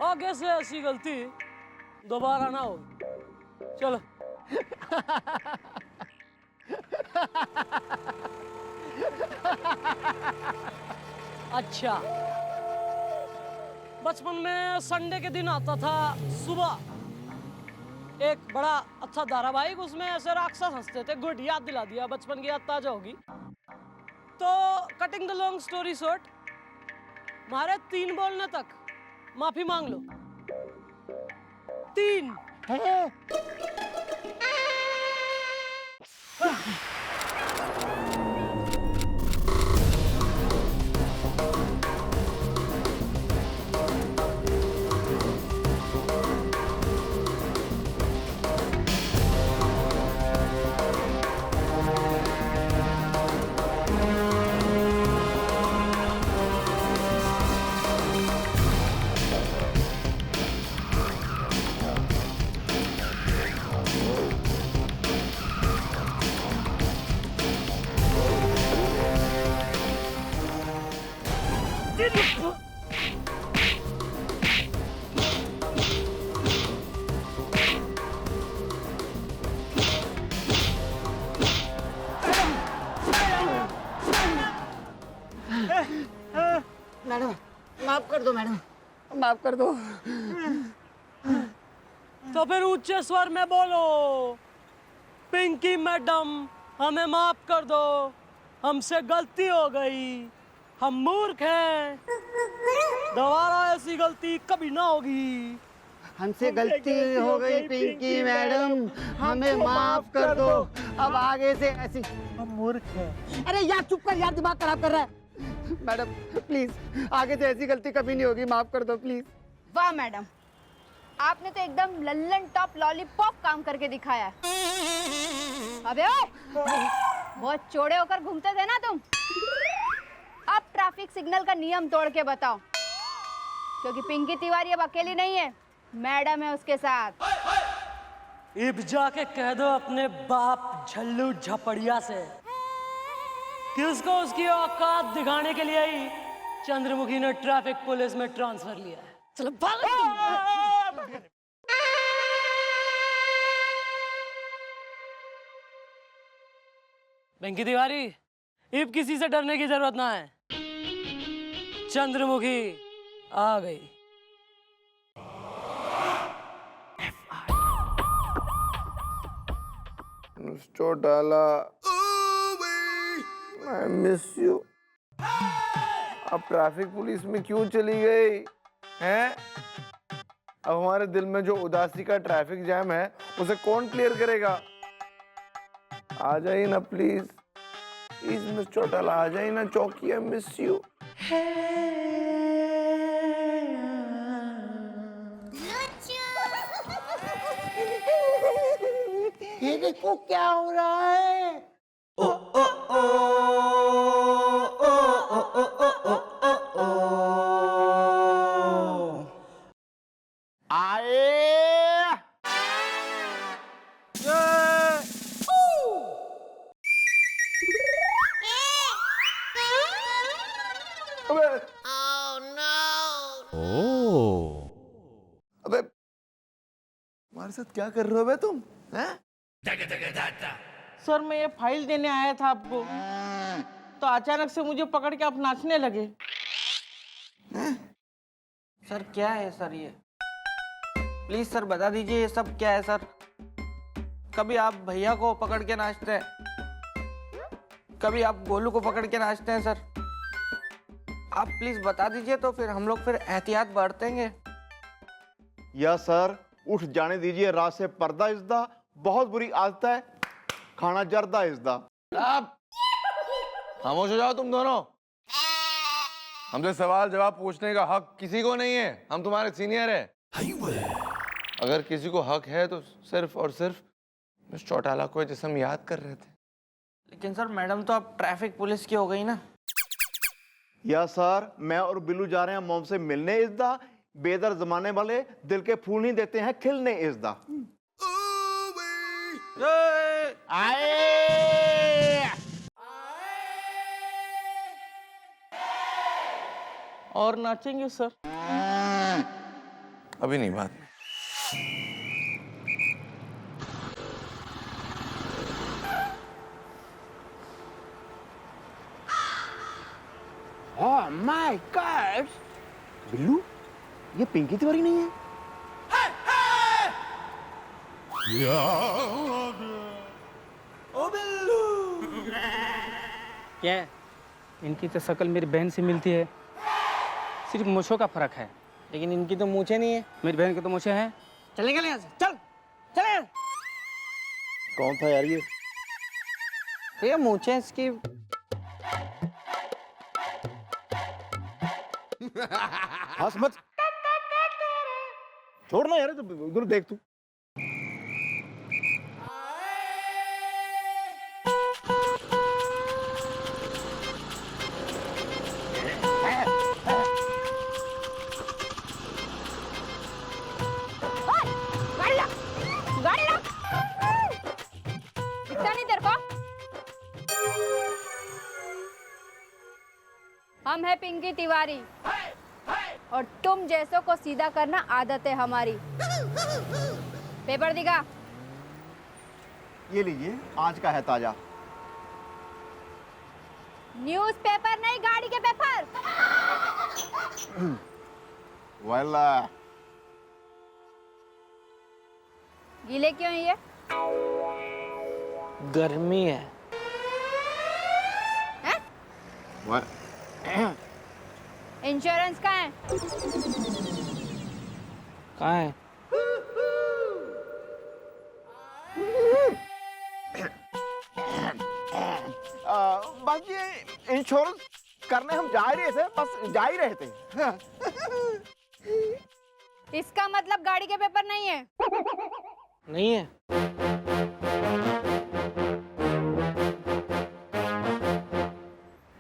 आगे से ऐसी गलती दोबारा ना हो। चलो। अच्छा, बचपन में संडे के दिन आता था सुबह एक बड़ा अच्छा धारावाहिक, उसमें ऐसे राक्षस हंसते थे। गुड, याद दिला दिया, बचपन की याद ताजा होगी। तो cutting the long story short, मारे 3 बोलने तक माफी मांग लो। 3 मैडम माफ कर दो मैडम, माफ कर दो। तो फिर ऊंचे स्वर में बोलो, पिंकी मैडम हमें माफ कर दो, हमसे गलती हो गई, हम मूर्ख हैं, दोबारा ऐसी गलती कभी ना होगी। हमसे गलती हो गई पिंकी मैडम, हमें माफ कर दो, अब आगे से ऐसी। हम मूर्ख हैं। अरे यार चुप कर यार, दिमाग खराब कर रहा है। मैडम प्लीज आगे से ऐसी गलती कभी नहीं होगी, माफ कर दो प्लीज। वाह मैडम, आपने तो एकदम लल्लन टॉप लॉलीपॉप काम करके दिखाया। अबे ओए, बहुत चौड़े होकर घूमते थे ना तुम, अब ट्रैफिक सिग्नल का नियम तोड़ के बताओ, क्योंकि पिंकी तिवारी अब अकेली नहीं है, मैडम है उसके साथ। इब जाके कह दो अपने बाप झल्लू झपड़िया से कि उसको उसकी औकात दिखाने के लिए ही चंद्रमुखी ने ट्रैफिक पुलिस में ट्रांसफर लिया है। चलो भागो। पिंकी तिवारी, इब किसी से डरने की जरूरत ना है, चंद्रमुखी आ गई। Chautala, I miss you। अब ट्रैफिक पुलिस में क्यों चली गई हैं? अब हमारे दिल में जो उदासी का ट्रैफिक जैम है उसे कौन क्लियर करेगा? आ जाइए ना प्लीज, प्लीज मिस चौटाला आ जाइए ना चौकी, I miss you। ये देखो क्या हो रहा है। ओ ओ ओ ओ ओ ओ ओ ओ आए अबे हमारे साथ क्या कर रहे हो बे तुम हैं? सर मैं ये फाइल देने आया था आपको, तो अचानक से मुझे पकड़ के आप नाचने लगे। सर क्या है सर ये? प्लीज सर बता दीजिए ये सब क्या है सर? कभी आप भैया को पकड़ के नाचते हैं, कभी आप गोलू को पकड़ के नाचते हैं सर। आप प्लीज बता दीजिए तो फिर हम लोग फिर एहतियात बरतेंगे। या सर उठ जाने दीजिए, रात से पर्दा इज़दा, बहुत बुरी आदत है, खाना जर्दा इज़दा। खामोश हो जाओ तुम दोनों, हमसे सवाल जवाब पूछने का हक किसी को नहीं है, हम तुम्हारे सीनियर हैं। अगर किसी को हक है तो सिर्फ और सिर्फ मिस चौटाला को, जैसे हम याद कर रहे थे। लेकिन सर मैडम तो अब ट्रैफिक पुलिस की हो गई ना। या सर मैं और बिल्लू जा रहे हैं मोम से मिलने इज़दा, बेदर जमाने वाले दिल के फूल नहीं देते हैं खिलने इज़दा। आए और नाचेंगे सर? अभी नहीं, बात ओह माय गॉड, बिल्लू ये पिंकी तिवारी नहीं है? ओ बिल्लू, क्या है? इनकी तो शक्ल मेरी बहन से मिलती है, सिर्फ मूंछों का फर्क है। लेकिन इनकी तो मूछें नहीं है। मेरी बहन की तो मूंछें हैं। चल निकल यहाँ से, चल चल। कौन था यार ये? ये मूछें इसकी। हंस मत, छोड़ना यार, उधर देख तू। गाड़ी ला। दिखता नहीं तेरे को? हम है पिंकी तिवारी और तुम जैसों को सीधा करना आदत है हमारी। पेपर दिखा। ये लीजिए, आज का है ताजा। न्यूज़पेपर नहीं, गाड़ी के पेपर। वाला गीले क्यों हैं ये? गर्मी है। इंश्योरेंस कहाँ है? कहाँ है? बस ये इंश्योरेंस करने हम जा ही रहे थे, बस जा ही रहे थे। इसका मतलब गाड़ी के पेपर नहीं है? नहीं है।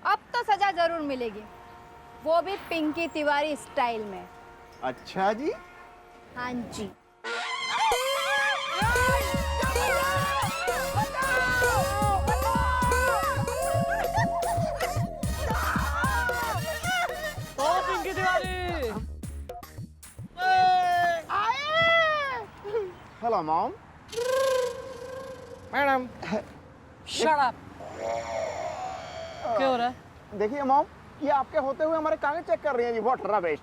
अब तो सजा जरूर मिलेगी, वो भी पिंकी तिवारी स्टाइल में। अच्छा जी। हाँ जी। ओ Pinky Tiwari, hello mom. Madam. Shut up. क्या हो रहा है? देखिए मॉम, ये आपके होते हुए हमारे कागज चेक कर रही हैं जी। What rubbish.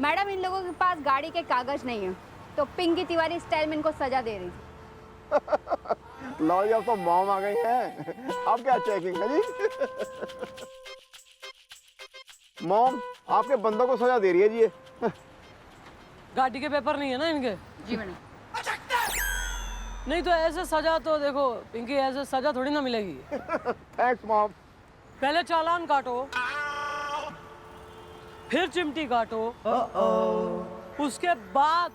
मैडम, इन लोगों के पास गाड़ी के कागज नहीं है, तो पिंकी तिवारी स्टाइल में इनको सजा दे रही थी। लो जी, अब तो मॉम आ गई हैं। अब क्या चेकिंग है जी? मॉम, आपके बंदों को सजा दे रही है जी ये। गाड़ी के पेपर नहीं है ना इनके? जी मैडम। नहीं तो ऐसे सजा तो देखो पिंकी, ऐसे सजा थोड़ी ना मिलेगी। Thanks mom. पहले चालान काटो, फिर चिमटी काटो, उसके बाद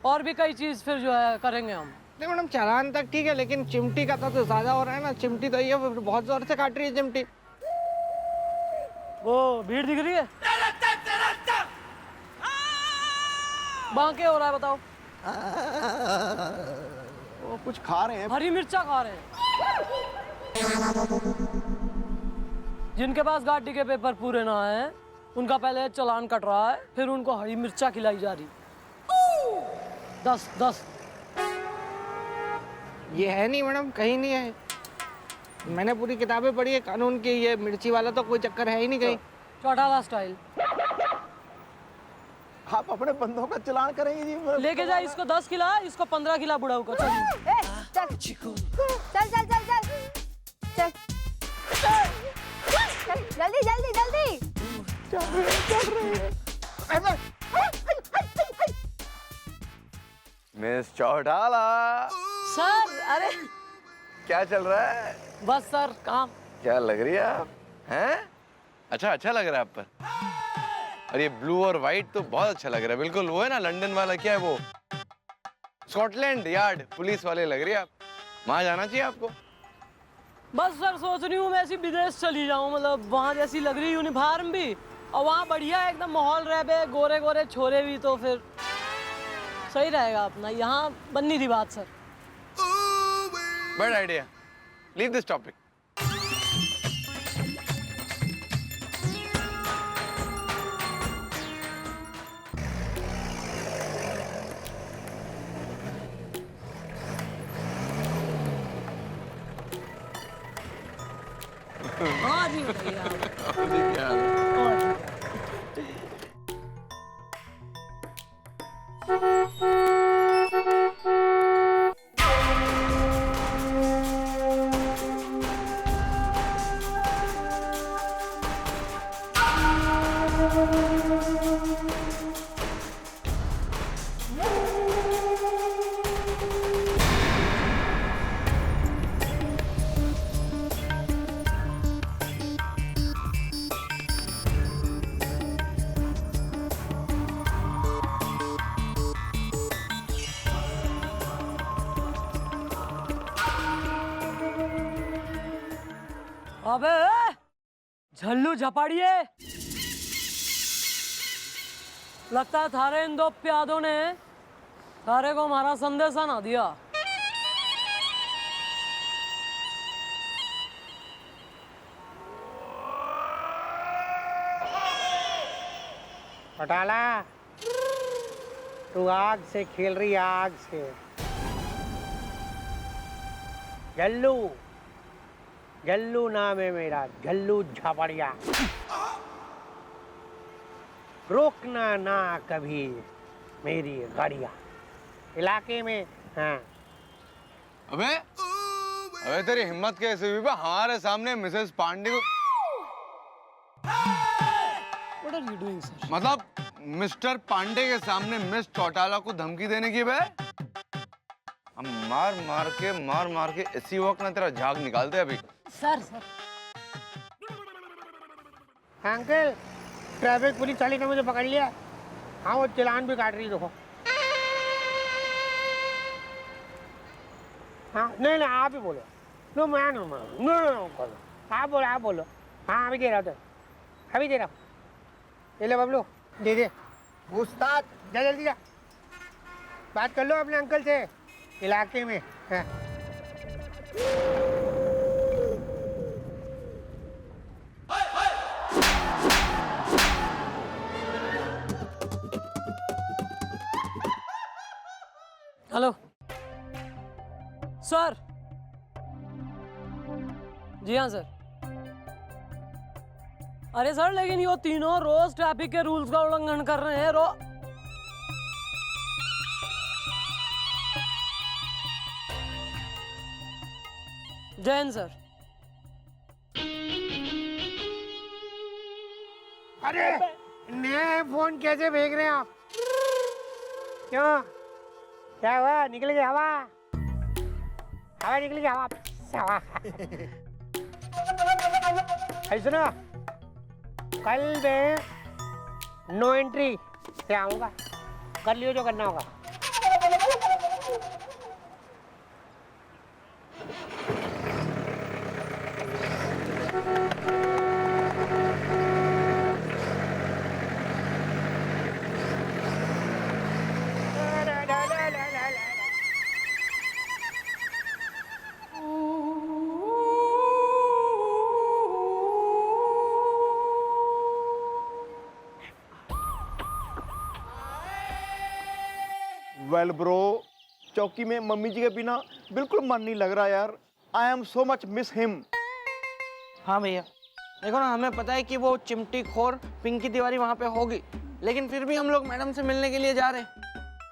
और भी कई चीज फिर जो है करेंगे हम। नहीं मैडम, चालान तक ठीक है, लेकिन चिमटी का तो ज्यादा हो रहा है ना। चिमटी तो ये बहुत जोर से काट रही है चिमटी। वो भीड़ दिख रही है? वहाँ क्या हो रहा है बताओ? वो कुछ खा रहे हैं। हरी मिर्चा खा रहे हैं। जिनके पास गाड़ी के पेपर पूरे ना है, उनका पहले चालान कट रहा है, फिर उनको हरी मिर्चा खिलाई जा रही। 10 ये है नहीं मैडम, कहीं नहीं है। मैंने पूरी किताबें पढ़ी है कानून की, ये मिर्ची वाला तो कोई चक्कर है ही नहीं कहीं। चौटाला स्टाइल। आप अपने बंदों का चलान करेंगे जी? लेके जा, इसको 10 खिला, इसको 15 खिला बुढ़ाऊ को। चल चल चल चल चल चल चल, जल्दी जल्दी जल्दी। चल रहे हैं। Miss Chautala, sir. अरे क्या चल रहा है? बस सर, काम। क्या लग रही है आप? हैं? अच्छा लग रहा है आप पर। और ये ब्लू और व्हाइट तो बहुत अच्छा लग रहा है, बिल्कुल वो है ना लंदन वाला, क्या है वो, स्कॉटलैंड यार्ड पुलिस वाले लग रही है आप। वहां जाना चाहिए आपको। बस सर, सोच रही हूँ मैं ऐसी विदेश चली जाऊँ, मतलब वहाँ जैसी लग रही यूनिफॉर्म भी, और वहाँ बढ़िया एकदम माहौल रह बे, गोरे गोरे छोरे भी, तो फिर सही रहेगा अपना। यहाँ बननी थी बात sir. Bad idea, leave this topic. हाँ जी बताइए आप। क्या हाल है? अबे झल्लू झपाड़िए, लगता है थारे इन दो प्यादों ने थारे को हमारा संदेशा ना दिया। चौटाला, तू आग से खेल रही, आग से। जल्लू, जल्लू नाम है मेरा, जल्लू झापड़िया। रोकना ना कभी मेरी गाड़ियाँ इलाके में। हाँ, अबे तेरी हिम्मत कैसे हुई बे हमारे सामने मिसेस पांडे को? What are you doing, sir? मतलब मिस्टर पांडे के सामने मिस चौटाला को धमकी देने की बे? हम मार मार के इसी वक्त ना तेरा झाग निकालते अभी। सर अंकल, ट्रैफिक पुलिस वाली ने मुझे पकड़ लिया। हाँ, वो चालान भी काट रही, देखो। हाँ, नहीं आप ही बोलो। नो मैं नो बोलो, आप बोलो। हाँ, अभी दे रहा हूँ, अभी दे रहा हूँ। ये ले बबलू, दे उस्ताद, जा जल्दी जा, बात कर लो अपने अंकल से इलाके में। हाँ। Hello sir. जी हाँ सर। अरे सर, लेकिन ये तीनों रोज ट्रैफिक के रूल्स का उल्लंघन कर रहे हैं। जैन सर। अरे नए फोन कैसे फेंक रहे हैं आप? क्यों, क्या हुआ? निकल गई हवा? हवा निकल गई, हवा। सुनो, कल मैं नो एंट्री से आऊंगा, कर लियो जो करना होगा। वेल ब्रो, चौकी में मम्मी जी के बिना बिल्कुल मन नहीं लग रहा यार। I am so much miss him. हाँ भैया, देखो ना, हमें पता है कि वो चिमटी खोर पिंकी तिवारी वहाँ पे होगी, लेकिन फिर भी हम लोग मैडम से मिलने के लिए जा रहे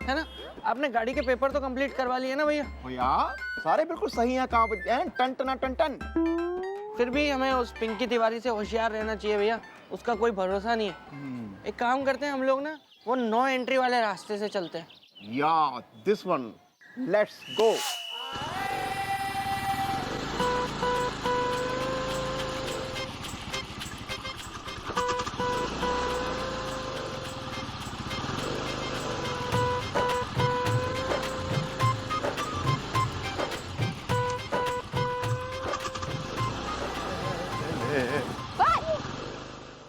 हैं ना। आपने गाड़ी के पेपर तो कंप्लीट करवा लिए ना भैया? भैया सारे बिल्कुल सही हैं, कहाँ पे टन टना टन टन। फिर भी हमें उस पिंकी तिवारी से होशियार रहना चाहिए भैया, उसका कोई भरोसा नहीं है। एक काम करते हैं हम लोग ना, वो नो एंट्री वाले रास्ते से चलते हैं। Yeah, this one. Let's go.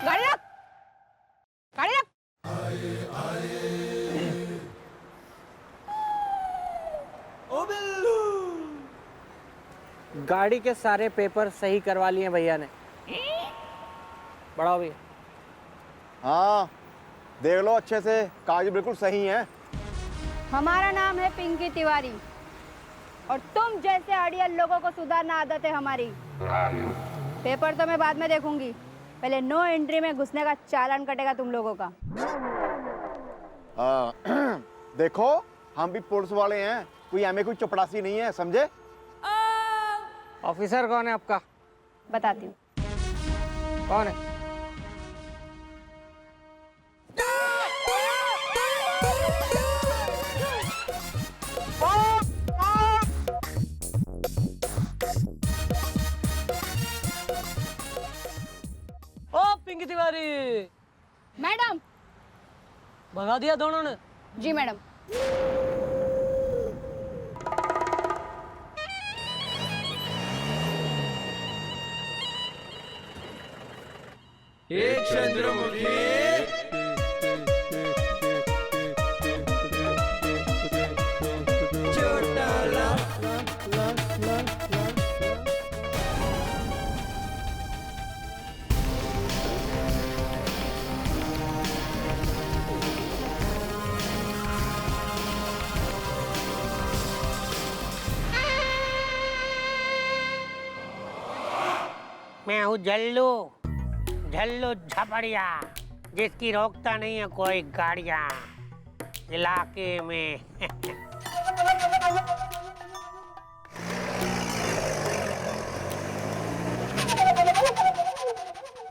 गाड़ी रख, गाड़ी रख। गाड़ी के सारे पेपर सही करवा लिए भैया ने। बढ़ाओ भैया। हाँ, देख लो अच्छे से, कागज बिल्कुल सही हैं। हमारा नाम है पिंकी तिवारी और तुम जैसे अड़ियल लोगों को सुधारना आदत है हमारी। पेपर तो मैं बाद में देखूंगी, पहले नो एंट्री में घुसने का चालान कटेगा तुम लोगों का। देखो, हम भी पुलिस वाले हैं, कोई हमें कोई चपड़ासी नहीं है, समझे? ऑफिसर कौन है आपका? बताती हूँ। कौन है? ओ पिंकी तिवारी। मैडम। भगा दिया दोनों ने? जी मैडम। एक चंद्रमुखी चौटाला मैं हूँ जल्लू, झल्लू झपड़िया, जिसकी रोकता नहीं है कोई गाड़ियाँ इलाके में।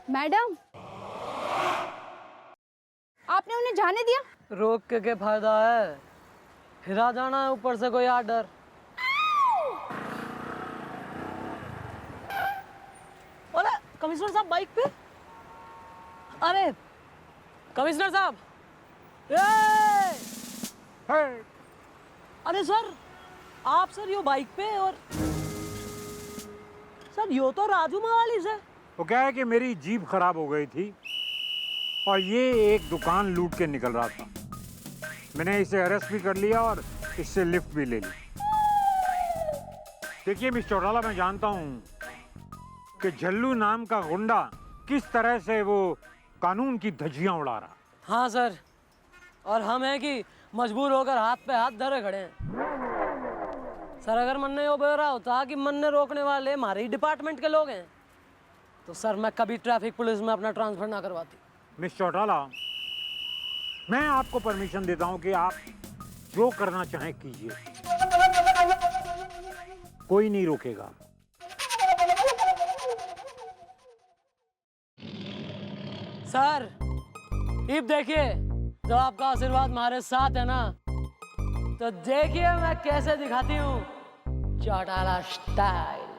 मैडम, आपने उन्हें जाने दिया? रोक के क्या फायदा है, हिरा जाना है ऊपर से कोई आर्डर। अरे कमिश्नर साहब बाइक पे। अरे कमिश्नर साहब, अरे सर, आप सर यो बाइक पे, और सर यो तो राजू मवाली से। वो क्या है कि मेरी जीप खराब हो गई थी और ये एक दुकान लूट के निकल रहा था। मैंने इसे अरेस्ट भी कर लिया और इससे लिफ्ट भी ले ली। देखिए मिस्टर चौटाला, मैं जानता हूँ कि झल्लू नाम का गुंडा किस तरह से वो कानून की धज्जियां उड़ा रहा। हाँ सर, और हम हैं कि मजबूर होकर हाथ पे हाथ धरे खड़े हैं। सर अगर मन ने यो बोला होता कि मन ने रोकने वाले हमारे ही डिपार्टमेंट के लोग हैं, तो सर मैं कभी ट्रैफिक पुलिस में अपना ट्रांसफर ना करवाती। मिस्टर चौटाला, मैं आपको परमिशन देता हूं कि आप जो करना चाहें कीजिए, कोई नहीं रोकेगा। सर इब देखिए, जब आपका आशीर्वाद हमारे साथ है ना, तो देखिए मैं कैसे दिखाती हूँ चौटाला स्टाइल।